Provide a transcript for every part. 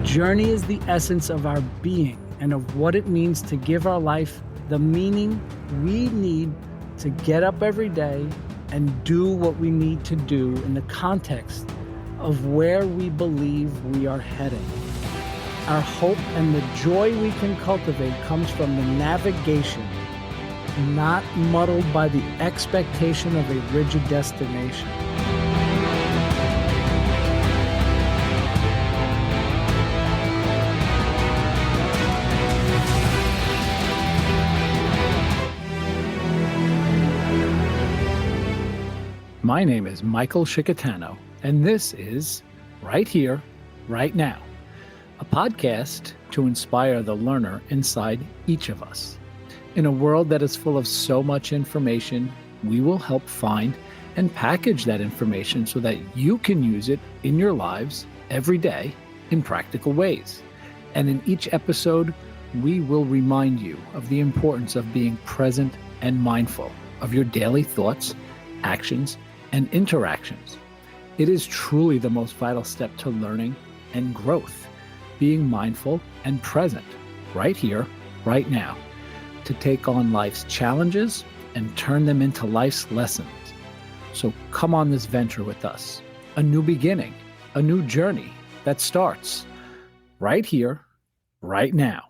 journey is the essence of our being and of what it means to give our life the meaning we need to get up every day and do what we need to do in the context of where we believe we are heading. Our hope and the joy we can cultivate comes from the navigation, not muddled by the expectation of a rigid destination. My name is Michael Shikatano, and this is Right Here, Right Now, a podcast to inspire the learner inside each of us. In a world that is full of so much information, we will help find and package that information so that you can use it in your lives every day in practical ways. And in each episode, we will remind you of the importance of being present and mindful of your daily thoughts, actions, and interactions. It is truly the most vital step to learning and growth, being mindful and present right here, right now, to take on life's challenges and turn them into life's lessons. So come on this venture with us, a new beginning, a new journey that starts right here, right now.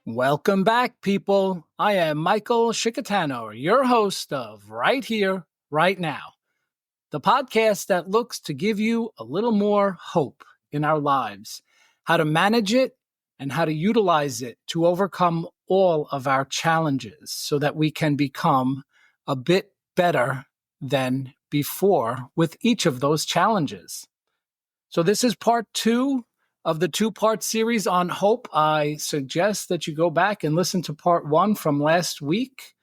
Welcome back, people. I am Michael Shikatano, your host of Right Here, Right Now, the podcast that looks to give you a little more hope in our lives, how to manage it and how to utilize it to overcome all of our challenges so that we can become a bit better than before with each of those challenges. So this is part 2 of the 2-part series on hope. I suggest that you go back and listen to part 1 from last week.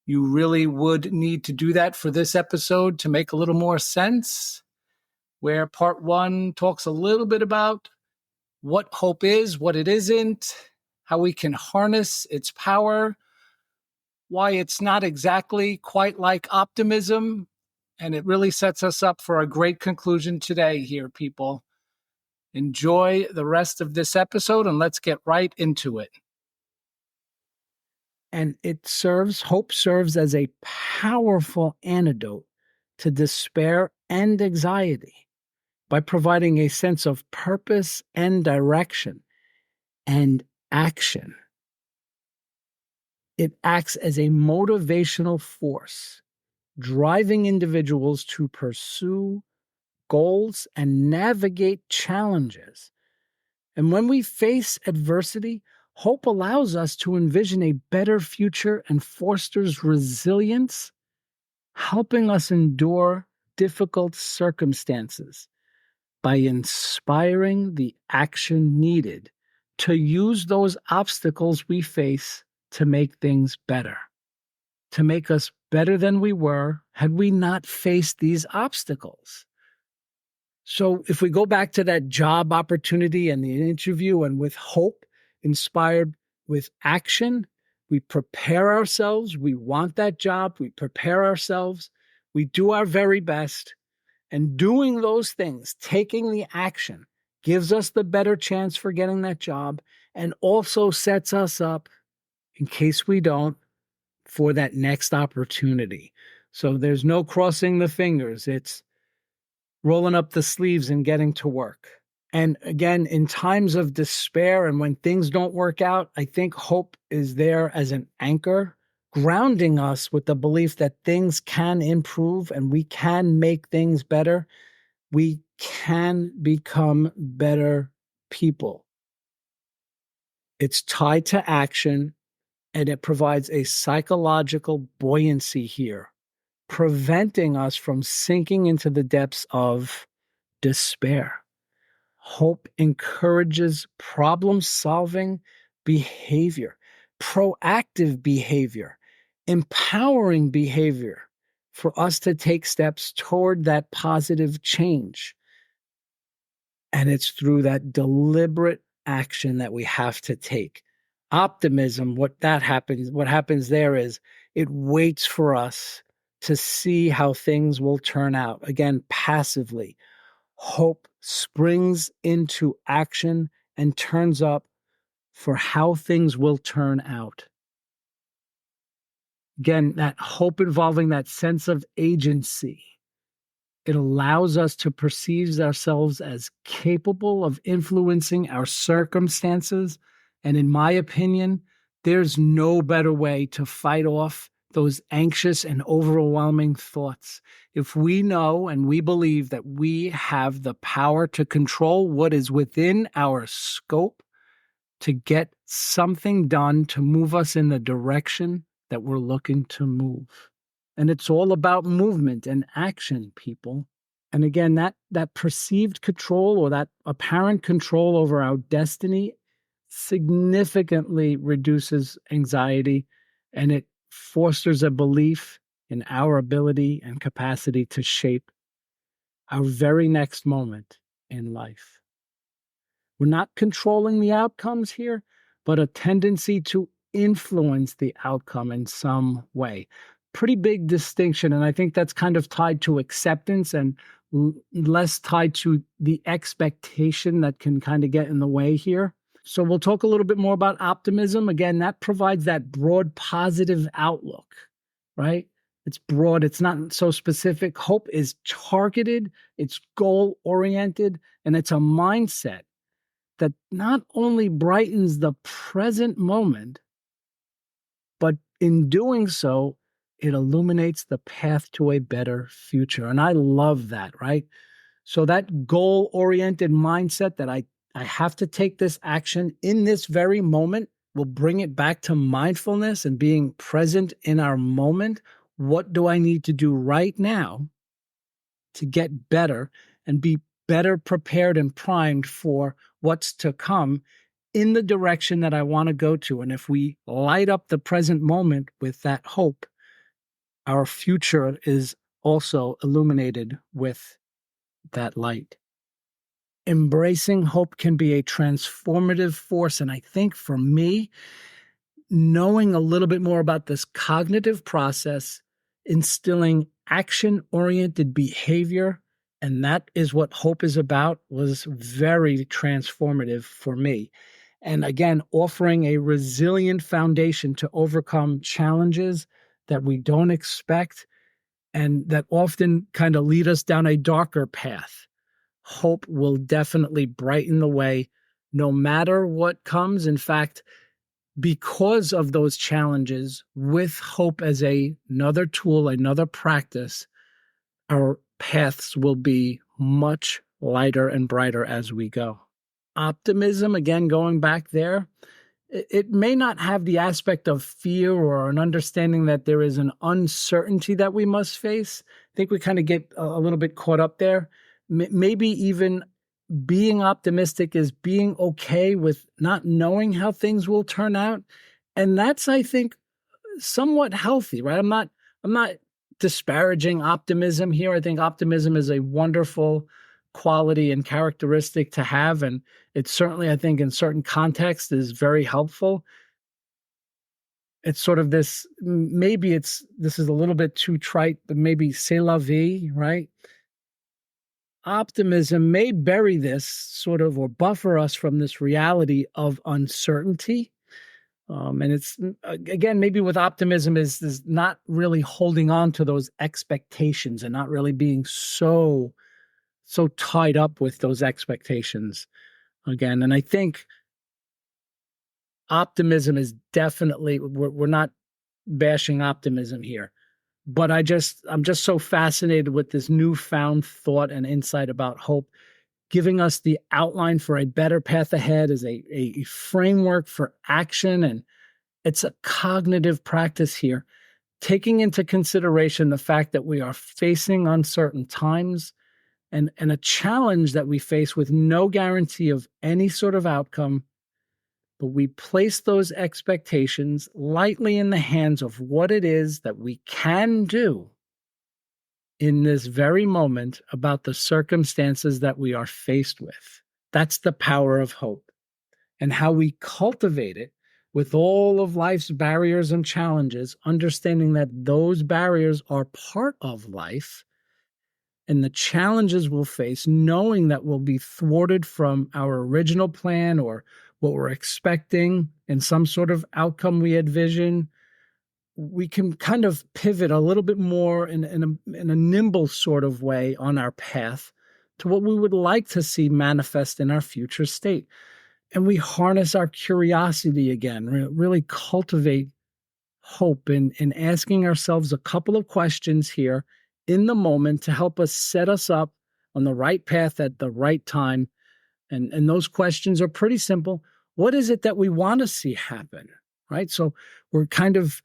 You really would need to do that for this episode to make a little more sense, where part 1 talks a little bit about what hope is, what it isn't, how we can harness its power, why it's not exactly quite like optimism, and it really sets us up for a great conclusion today here, people. Enjoy the rest of this episode and let's get right into it. And hope serves as a powerful antidote to despair and anxiety by providing a sense of purpose and direction and action. It acts as a motivational force, driving individuals to pursue goals and navigate challenges. And when we face adversity, hope allows us to envision a better future and fosters resilience, helping us endure difficult circumstances by inspiring the action needed to use those obstacles we face to make things better, to make us better than we were had we not faced these obstacles. So if we go back to that job opportunity and the interview, and with hope inspired with action, we prepare ourselves. We want that job. We prepare ourselves. We do our very best. And doing those things, taking the action, gives us the better chance for getting that job and also sets us up, in case we don't, for that next opportunity. So there's no crossing the fingers. It's rolling up the sleeves and getting to work. And again, in times of despair and when things don't work out, I think hope is there as an anchor, grounding us with the belief that things can improve and we can make things better. We can become better people. It's tied to action, and it provides a psychological buoyancy here, preventing us from sinking into the depths of despair. Hope encourages problem-solving behavior, proactive behavior, empowering behavior for us to take steps toward that positive change. And it's through that deliberate action that we have to take. Optimism, what happens there is it waits for us to see how things will turn out. Again, passively. Hope springs into action and turns up for how things will turn out. Again, that hope involving that sense of agency. It allows us to perceive ourselves as capable of influencing our circumstances. And in my opinion, there's no better way to fight off those anxious and overwhelming thoughts. If we know and we believe that we have the power to control what is within our scope, to get something done to move us in the direction that we're looking to move. And it's all about movement and action, people. And again, that perceived control or that apparent control over our destiny significantly reduces anxiety, and it fosters a belief in our ability and capacity to shape our very next moment in life. We're not controlling the outcomes here, but a tendency to influence the outcome in some way. Pretty big distinction. And I think that's kind of tied to acceptance and less tied to the expectation that can kind of get in the way here. So we'll talk a little bit more about optimism. Again, that provides that broad positive outlook, right? It's broad, it's not so specific. Hope is targeted, it's goal oriented, and it's a mindset that not only brightens the present moment, but in doing so, it illuminates the path to a better future. And I love that, right? So that goal-oriented mindset that I have to take this action in this very moment will bring it back to mindfulness and being present in our moment. What do I need to do right now to get better and be better prepared and primed for what's to come in the direction that I want to go to? And if we light up the present moment with that hope, our future is also illuminated with that light. Embracing hope can be a transformative force. And I think for me, knowing a little bit more about this cognitive process, instilling action-oriented behavior, and that is what hope is about, was very transformative for me. And again, offering a resilient foundation to overcome challenges that we don't expect and that often kind of lead us down a darker path. Hope will definitely brighten the way no matter what comes. In fact, because of those challenges, with hope as another tool, another practice, our paths will be much lighter and brighter as we go. Optimism, again, going back there, it may not have the aspect of fear or an understanding that there is an uncertainty that we must face. I think we kind of get a little bit caught up there. Maybe even being optimistic is being okay with not knowing how things will turn out. And that's, I think, somewhat healthy, right? I'm not disparaging optimism here. I think optimism is a wonderful quality and characteristic to have. And it's certainly, I think, in certain contexts is very helpful. It's sort of this, this is a little bit too trite, but maybe c'est la vie, right? Optimism may bury this sort of or buffer us from this reality of uncertainty. And it's, again, maybe with optimism is not really holding on to those expectations and not really being so tied up with those expectations again. And I think optimism is definitely, we're not bashing optimism here, but I'm just so fascinated with this newfound thought and insight about hope, giving us the outline for a better path ahead as a framework for action. And it's a cognitive practice here, taking into consideration the fact that we are facing uncertain times and a challenge that we face with no guarantee of any sort of outcome. But we place those expectations lightly in the hands of what it is that we can do in this very moment about the circumstances that we are faced with. That's the power of hope. and how we cultivate it with all of life's barriers and challenges, understanding that those barriers are part of life and the challenges we'll face, knowing that we'll be thwarted from our original plan or what we're expecting in some sort of outcome we had vision. We can kind of pivot a little bit more in a nimble sort of way on our path to what we would like to see manifest in our future state. And we harness our curiosity again, really cultivate hope in asking ourselves a couple of questions here in the moment to help us set us up on the right path at the right time. And those questions are pretty simple. What is it that we want to see happen? Right. So we're kind of,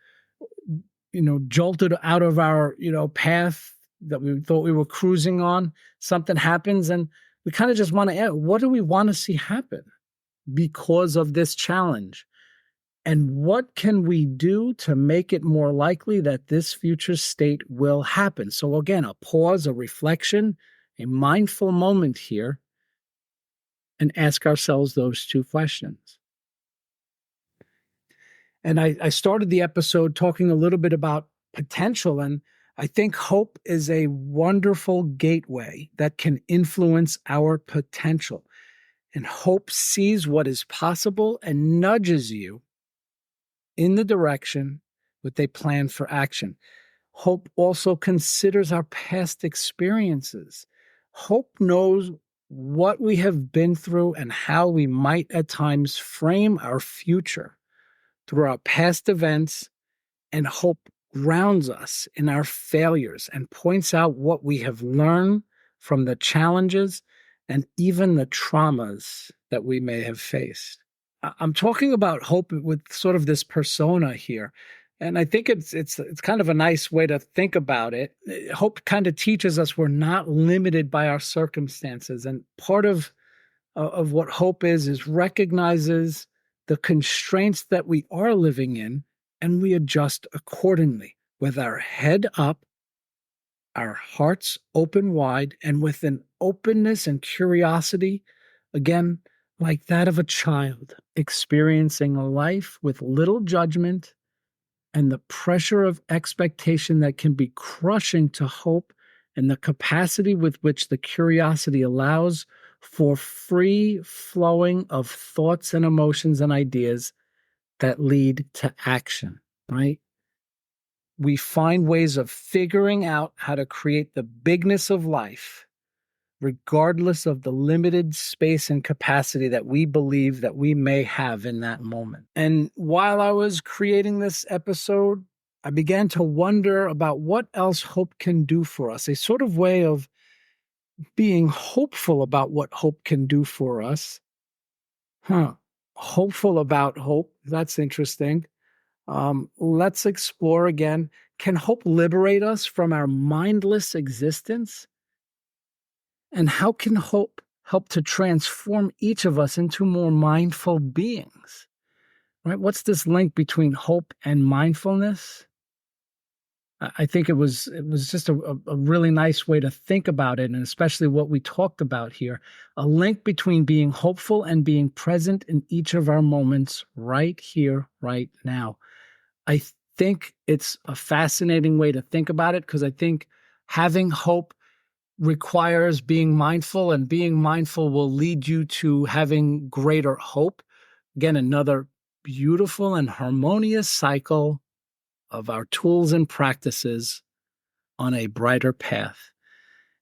jolted out of our, path that we thought we were cruising on. Something happens and we kind of just want to add, what do we want to see happen because of this challenge? And what can we do to make it more likely that this future state will happen? So again, a pause, a reflection, a mindful moment here, and ask ourselves those two questions. And I started the episode talking a little bit about potential, and I think hope is a wonderful gateway that can influence our potential. And hope sees what is possible and nudges you in the direction with a plan for action. Hope also considers our past experiences. Hope knows what we have been through and how we might at times frame our future through our past events, and hope grounds us in our failures and points out what we have learned from the challenges and even the traumas that we may have faced. I'm talking about hope with sort of this persona here. And I think it's kind of a nice way to think about it. Hope kind of teaches us we're not limited by our circumstances. And part of what hope is recognizes the constraints that we are living in, and we adjust accordingly with our head up, our hearts open wide, and with an openness and curiosity, again, like that of a child experiencing a life with little judgment and the pressure of expectation that can be crushing to hope, and the capacity with which the curiosity allows for free flowing of thoughts and emotions and ideas that lead to action, right? We find ways of figuring out how to create the bigness of life, regardless of the limited space and capacity that we believe that we may have in that moment. And while I was creating this episode, I began to wonder about what else hope can do for us, a sort of way of being hopeful about what hope can do for us. Hopeful about hope. That's interesting. Let's explore again. Can hope liberate us from our mindless existence? And how can hope help to transform each of us into more mindful beings? Right? What's this link between hope and mindfulness? I think it was just a really nice way to think about it, and especially what we talked about here, a link between being hopeful and being present in each of our moments right here, right now. I think it's a fascinating way to think about it, because I think having hope requires being mindful, and being mindful will lead you to having greater hope. Again, another beautiful and harmonious cycle of our tools and practices on a brighter path.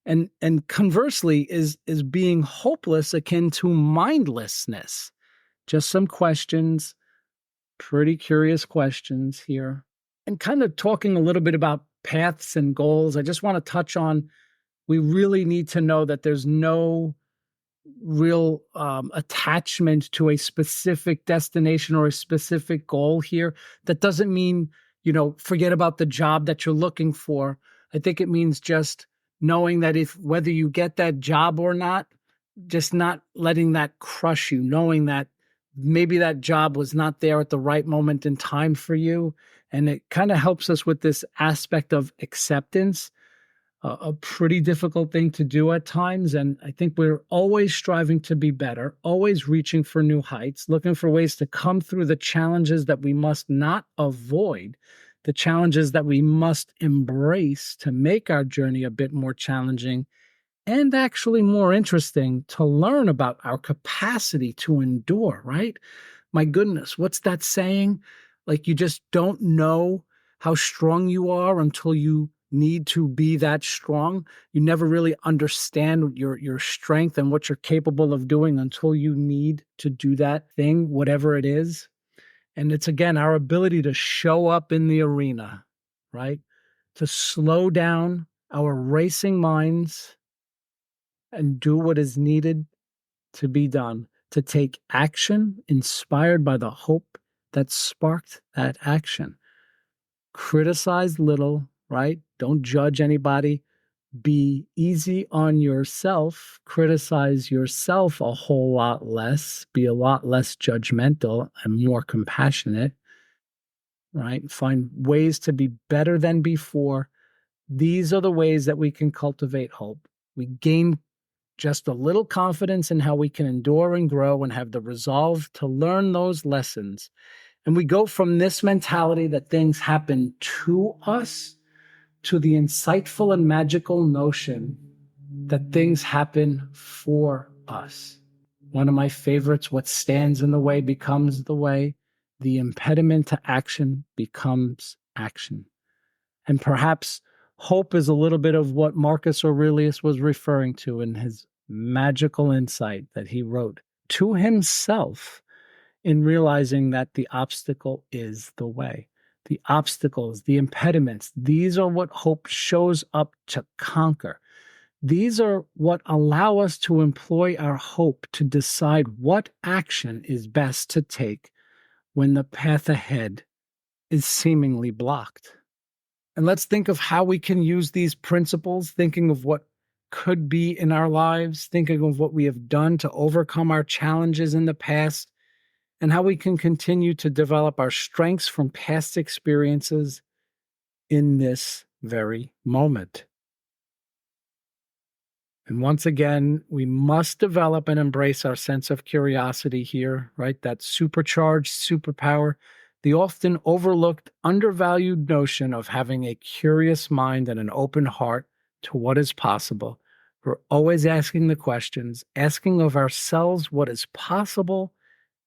And conversely, is being hopeless akin to mindlessness? Just some questions, pretty curious questions here. And kind of talking a little bit about paths and goals, I just want to touch on, we really need to know that there's no real attachment to a specific destination or a specific goal here. That doesn't mean, forget about the job that you're looking for. I think it means just knowing that whether you get that job or not, just not letting that crush you, knowing that maybe that job was not there at the right moment in time for you. And it kind of helps us with this aspect of acceptance. a pretty difficult thing to do at times. And I think we're always striving to be better, always reaching for new heights, looking for ways to come through the challenges that we must not avoid, the challenges that we must embrace to make our journey a bit more challenging and actually more interesting to learn about our capacity to endure, right? My goodness, what's that saying? Like, you just don't know how strong you are until you need to be that strong. You never really understand your strength and what you're capable of doing until you need to do that thing, whatever it is. And it's again our ability to show up in the arena, right? To slow down our racing minds and do what is needed to be done, to take action inspired by the hope that sparked that action. Criticize little, right? Don't judge anybody. Be easy on yourself. Criticize yourself a whole lot less. Be a lot less judgmental and more compassionate, right? Find ways to be better than before. These are the ways that we can cultivate hope. We gain just a little confidence in how we can endure and grow and have the resolve to learn those lessons. And we go from this mentality that things happen to us to the insightful and magical notion that things happen for us. One of my favorites, what stands in the way becomes the way. The impediment to action becomes action. And perhaps hope is a little bit of what Marcus Aurelius was referring to in his magical insight that he wrote to himself in realizing that the obstacle is the way. The obstacles, the impediments, these are what hope shows up to conquer. These are what allow us to employ our hope to decide what action is best to take when the path ahead is seemingly blocked. And let's think of how we can use these principles, thinking of what could be in our lives, thinking of what we have done to overcome our challenges in the past, and how we can continue to develop our strengths from past experiences in this very moment. And once again, we must develop and embrace our sense of curiosity here, right? That supercharged superpower, the often overlooked, undervalued notion of having a curious mind and an open heart to what is possible. We're always asking the questions, asking of ourselves what is possible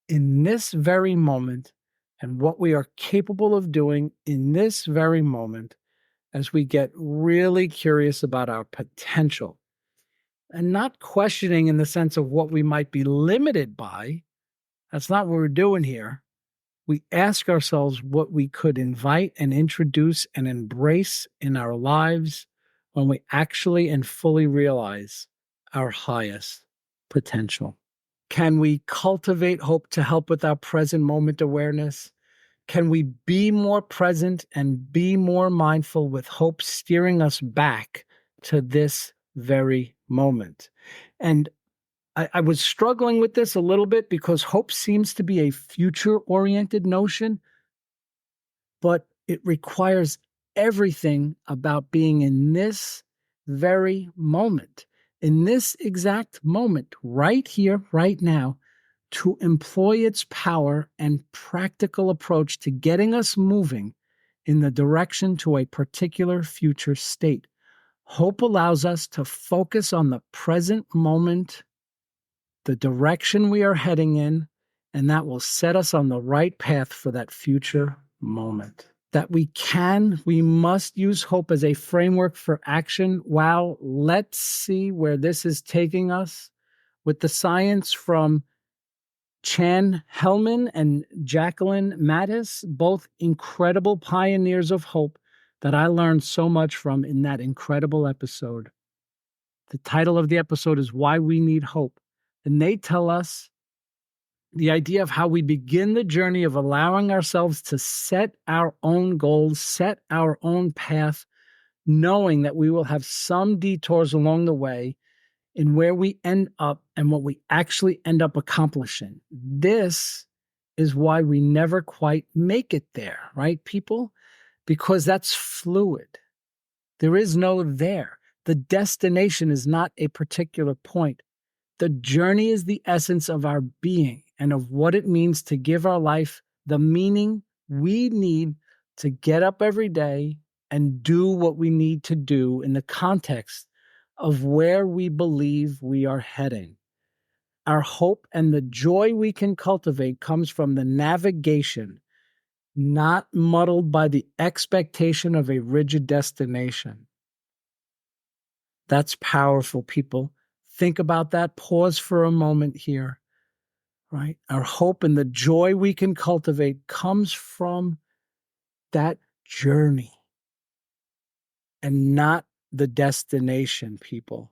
in this very moment and what we are capable of doing in this very moment as we get really curious about our potential and not questioning in the sense of what we might be limited by. That's not what we're doing here. We ask ourselves what we could invite and introduce and embrace in our lives when we actually and fully realize our highest potential. Can we cultivate hope to help with our present moment awareness? Can we be more present and be more mindful with hope steering us back to this very moment? And I was struggling with this a little bit because hope seems to be a future-oriented notion, but it requires everything about being in this very moment, in this exact moment, right here, right now, to employ its power and practical approach to getting us moving in the direction to a particular future state. Hope allows us to focus on the present moment, the direction we are heading in, and that will set us on the right path for that future moment. That we must use hope as a framework for action. Wow, let's see where this is taking us with the science from Chan Hellman and Jacqueline Mattis, both incredible pioneers of hope that I learned so much from in that incredible episode. The title of the episode is Why We Need Hope. And they tell us the idea of how we begin the journey of allowing ourselves to set our own goals, set our own path, knowing that we will have some detours along the way in where we end up and what we actually end up accomplishing. This is why we never quite make it there, right, people? Because that's fluid. There is no there. The destination is not a particular point. The journey is the essence of our being and of what it means to give our life the meaning we need to get up every day and do what we need to do in the context of where we believe we are heading. Our hope and the joy we can cultivate comes from the navigation, not muddled by the expectation of a rigid destination. That's powerful, people. Think about that. Pause for a moment here, right? Our hope and the joy we can cultivate comes from that journey and not the destination, people.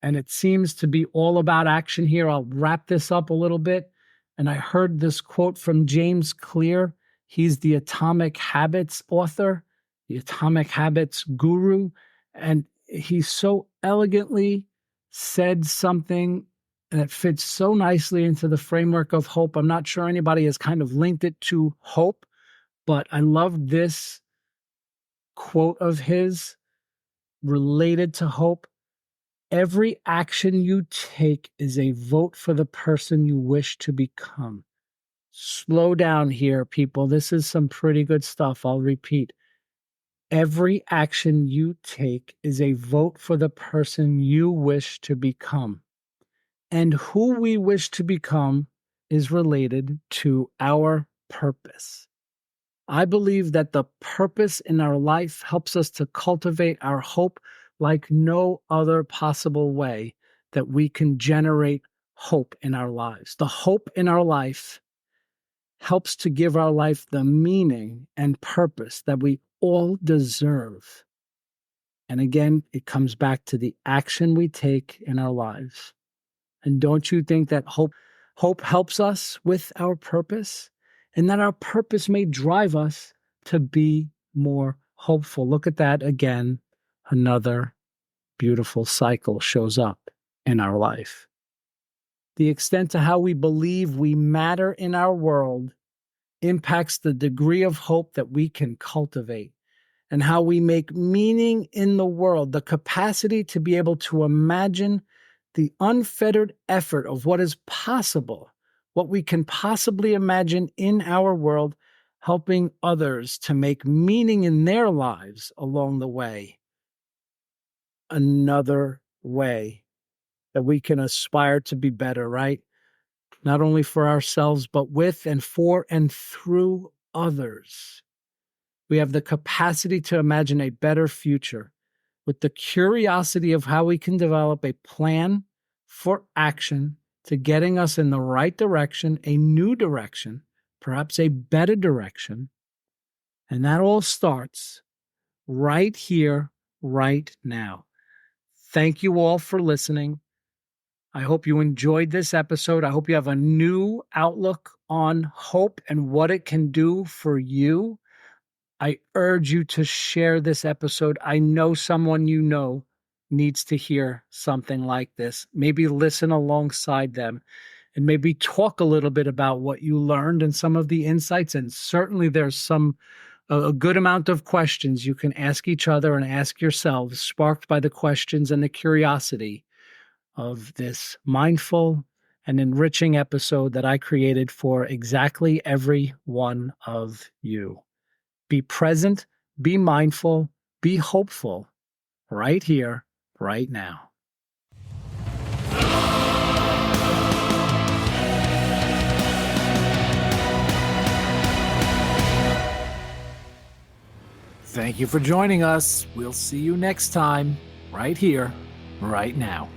And it seems to be all about action here. I'll wrap this up a little bit. And I heard this quote from James Clear. He's the Atomic Habits author, the Atomic Habits guru. And he so elegantly said something that fits so nicely into the framework of hope. I'm not sure anybody has kind of linked it to hope, but I love this quote of his related to hope. Every action you take is a vote for the person you wish to become. Slow down here, people. This is some pretty good stuff. I'll repeat. Every action you take is a vote for the person you wish to become. And who we wish to become is related to our purpose. I believe that the purpose in our life helps us to cultivate our hope like no other possible way that we can generate hope in our lives. The hope in our life helps to give our life the meaning and purpose that we all deserve. And again, it comes back to the action we take in our lives. And don't you think that hope helps us with our purpose? And that our purpose may drive us to be more hopeful. Look at that again. Another beautiful cycle shows up in our life. The extent to how we believe we matter in our world impacts the degree of hope that we can cultivate and how we make meaning in the world. The capacity to be able to imagine the unfettered effort of what is possible, what we can possibly imagine in our world, helping others to make meaning in their lives along the way. Another way that we can aspire to be better, right? Not only for ourselves, but with and for and through others. We have the capacity to imagine a better future with the curiosity of how we can develop a plan for action to getting us in the right direction, a new direction, perhaps a better direction. And that all starts right here, right now. Thank you all for listening. I hope you enjoyed this episode. I hope you have a new outlook on hope and what it can do for you. I urge you to share this episode. I know someone you know needs to hear something like this. Maybe listen alongside them and maybe talk a little bit about what you learned and some of the insights. And certainly there's a good amount of questions you can ask each other and ask yourselves, sparked by the questions and the curiosity of this mindful and enriching episode that I created for exactly every one of you. Be present, be mindful, be hopeful right here, right now. Thank you for joining us. We'll see you next time, right here, right now.